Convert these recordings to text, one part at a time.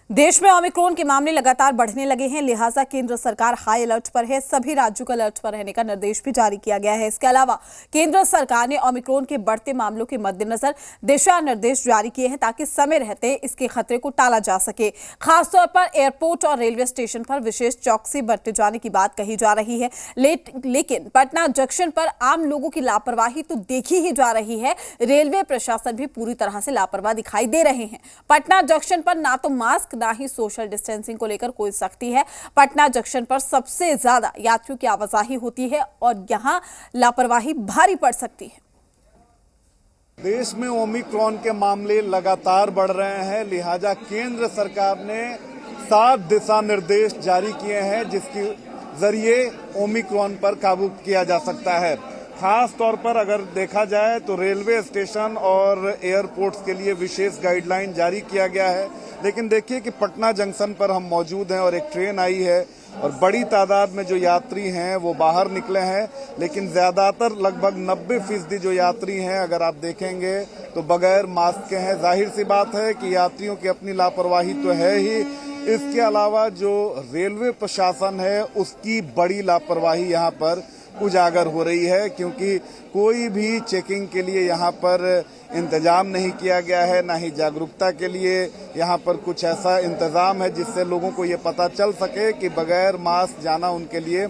देश में ओमिक्रॉन के मामले लगातार बढ़ने लगे हैं, लिहाजा केंद्र सरकार हाई अलर्ट पर है। सभी राज्यों को अलर्ट पर रहने का निर्देश भी जारी किया गया है। इसके अलावा केंद्र सरकार ने ओमिक्रॉन के बढ़ते मामलों के मद्देनजर दिशा निर्देश जारी किए हैं ताकि समय रहते इसके खतरे को टाला जा सके। खासतौर पर एयरपोर्ट और रेलवे स्टेशन पर विशेष चौकसी बरते जाने की बात कही जा रही है। लेकिन पटना जंक्शन पर आम लोगों की लापरवाही तो देखी ही जा रही है। रेलवे प्रशासन भी पूरी तरह से लापरवाह दिखाई दे रहे हैं। पटना जंक्शन पर ना तो मास्क ना ही सोशल डिस्टेंसिंग को लेकर कोई सख्ती है। पटना जंक्शन पर सबसे ज्यादा यात्रियों की आवाजाही होती है और यहां लापरवाही भारी पड़ सकती है। देश में ओमिक्रॉन के मामले लगातार बढ़ रहे हैं, लिहाजा केंद्र सरकार ने 7 दिशा निर्देश जारी किए हैं जिसके जरिए ओमिक्रॉन पर काबू किया जा सकता है। खास तौर पर अगर देखा जाए तो रेलवे स्टेशन और एयरपोर्ट्स के लिए विशेष गाइडलाइन जारी किया गया है। लेकिन देखिए कि पटना जंक्शन पर हम मौजूद हैं और एक ट्रेन आई है और बड़ी तादाद में जो यात्री हैं वो बाहर निकले हैं, लेकिन ज्यादातर लगभग 90% जो यात्री हैं अगर आप देखेंगे तो बगैर मास्क के हैं। जाहिर सी बात है कि यात्रियों की अपनी लापरवाही तो है ही, इसके अलावा जो रेलवे प्रशासन है उसकी बड़ी लापरवाही यहाँ पर उजागर हो रही है, क्योंकि कोई भी चेकिंग के लिए यहाँ पर इंतजाम नहीं किया गया है, ना ही जागरूकता के लिए यहाँ पर कुछ ऐसा इंतजाम है जिससे लोगों को ये पता चल सके कि बगैर मास्क जाना उनके लिए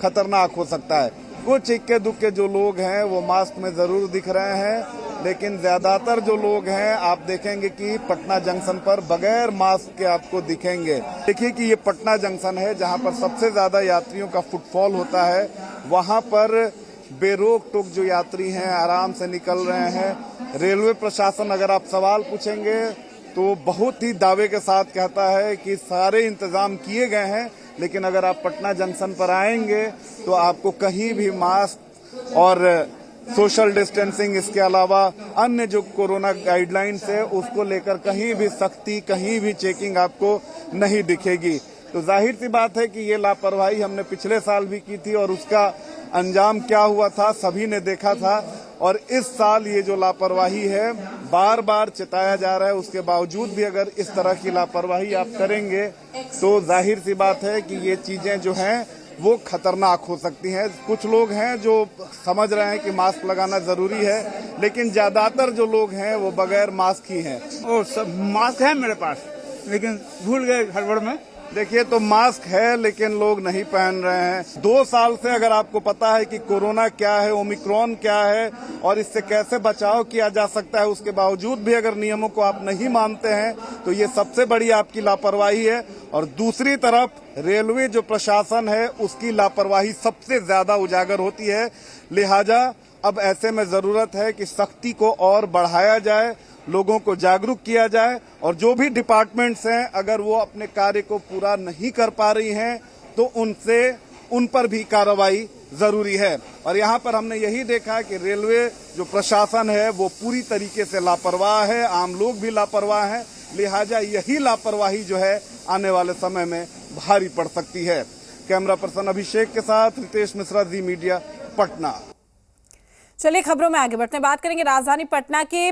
खतरनाक हो सकता है। कुछ इक्के दुक्के जो लोग हैं वो मास्क में जरूर दिख रहे हैं, लेकिन ज्यादातर जो लोग हैं आप देखेंगे कि पटना जंक्शन पर बगैर मास्क के आपको दिखेंगे। देखिए कि ये पटना जंक्शन है जहां पर सबसे ज्यादा यात्रियों का फुटफॉल होता है। वहां पर बेरोक टोक जो यात्री हैं आराम से निकल रहे हैं। रेलवे प्रशासन अगर आप सवाल पूछेंगे तो बहुत ही दावे के साथ कहता है कि सारे इंतजाम किए गए हैं, लेकिन अगर आप पटना जंक्शन पर आएंगे तो आपको कहीं भी मास्क और सोशल डिस्टेंसिंग, इसके अलावा अन्य जो कोरोना गाइडलाइंस है उसको लेकर कहीं भी सख्ती, कहीं भी चेकिंग आपको नहीं दिखेगी। तो जाहिर सी बात है कि ये लापरवाही हमने पिछले साल भी की थी और उसका अंजाम क्या हुआ था सभी ने देखा था। और इस साल ये जो लापरवाही है बार बार चिताया जा रहा है, उसके बावजूद भी अगर इस तरह की लापरवाही आप करेंगे तो जाहिर सी बात है कि ये चीजें जो हैं वो खतरनाक हो सकती हैं। कुछ लोग हैं जो समझ रहे हैं कि मास्क लगाना जरूरी है, लेकिन ज्यादातर जो लोग हैं वो बगैर मास्क ही हैं। ओ सब मास्क है मेरे पास, लेकिन भूल गए हड़बड़ में। देखिए तो मास्क है लेकिन लोग नहीं पहन रहे हैं। 2 साल से अगर आपको पता है कि कोरोना क्या है, ओमिक्रॉन क्या है और इससे कैसे बचाव किया जा सकता है, उसके बावजूद भी अगर नियमों को आप नहीं मानते हैं तो ये सबसे बड़ी आपकी लापरवाही है। और दूसरी तरफ रेलवे जो प्रशासन है उसकी लापरवाही सबसे ज्यादा उजागर होती है। लिहाजा अब ऐसे में जरूरत है कि सख्ती को और बढ़ाया जाए, लोगों को जागरूक किया जाए और जो भी डिपार्टमेंट्स हैं अगर वो अपने कार्य को पूरा नहीं कर पा रही हैं तो उन पर भी कार्रवाई जरूरी है। और यहाँ पर हमने यही देखा कि रेलवे जो प्रशासन है वो पूरी तरीके से लापरवाह है, आम लोग भी लापरवाह हैं। लिहाजा यही लापरवाही जो है आने वाले समय में भारी पड़ सकती है। कैमरा पर्सन अभिषेक के साथ रितेश मिश्रा, जी मीडिया, पटना। चलिए खबरों में आगे बढ़ते हैं, बात करेंगे राजधानी पटना के